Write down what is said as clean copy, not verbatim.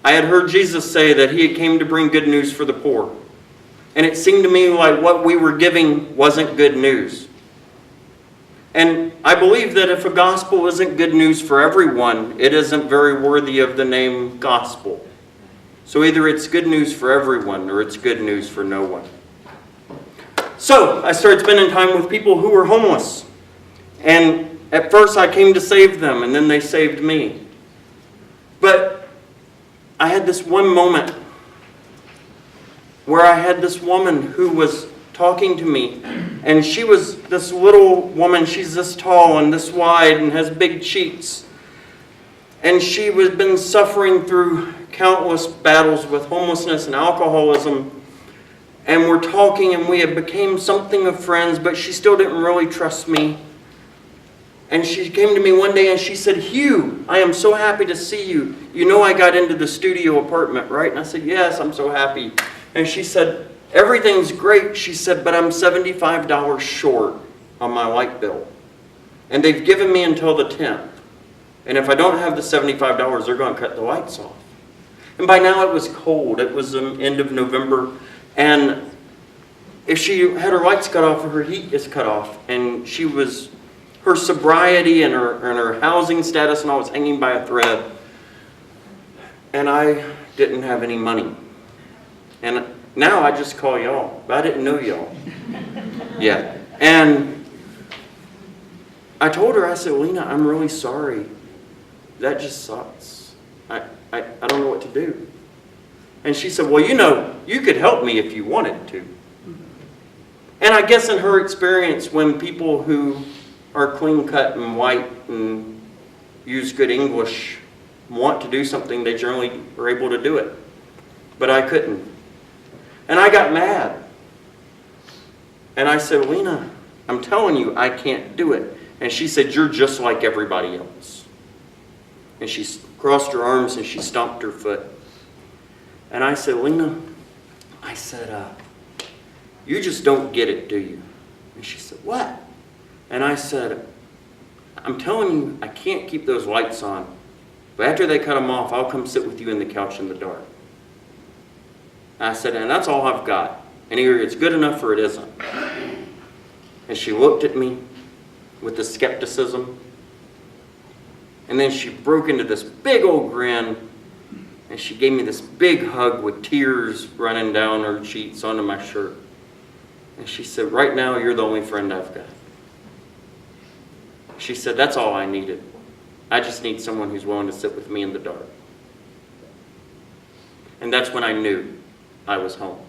I had heard Jesus say that he had came to bring good news for the poor. And it seemed to me like what we were giving wasn't good news. And I believe that if a gospel isn't good news for everyone, it isn't very worthy of the name gospel. So either it's good news for everyone or it's good news for no one. So I started spending time with people who were homeless. And at first I came to save them, and then they saved me. But I had this one moment where I had this woman who was talking to me. And she was this little woman. She's this tall and this wide and has big cheeks. And she had been suffering through countless battles with homelessness and alcoholism. And we're talking, and we had became something of friends, but she still didn't really trust me. And she came to me one day and she said, "Hugh, I am so happy to see you. You know I got into the studio apartment, right?" And I said, "Yes, I'm so happy." And she said, "Everything's great," she said, "but I'm $75 short on my light bill. And they've given me until the 10th. And if I don't have the $75, they're going to cut the lights off." And by now it was cold. It was the end of November. And if she had her lights cut off, her heat is cut off. And her sobriety and her housing status and all was hanging by a thread. And I didn't have any money. And now I just call y'all. But I didn't know y'all yet. And I told her, I said, "Lena, I'm really sorry. That just sucks. I don't know what to do." And she said, "Well, you could help me if you wanted to." And I guess in her experience, when people who are clean cut and white and use good English want to do something, they generally are able to do it. But I couldn't. And I got mad. And I said, "Lena, I'm telling you, I can't do it." And she said, "You're just like everybody else." And she crossed her arms and she stomped her foot. And I said, "Lena," I said, "you just don't get it, do you?" And she said, "What?" And I said, "I'm telling you, I can't keep those lights on. But after they cut them off, I'll come sit with you in the couch in the dark." I said, "And that's all I've got. And either it's good enough or it isn't." And she looked at me with the skepticism. And then she broke into this big old grin. And she gave me this big hug with tears running down her cheeks onto my shirt. And she said, "Right now, you're the only friend I've got." She said, "That's all I needed. I just need someone who's willing to sit with me in the dark." And that's when I knew I was home.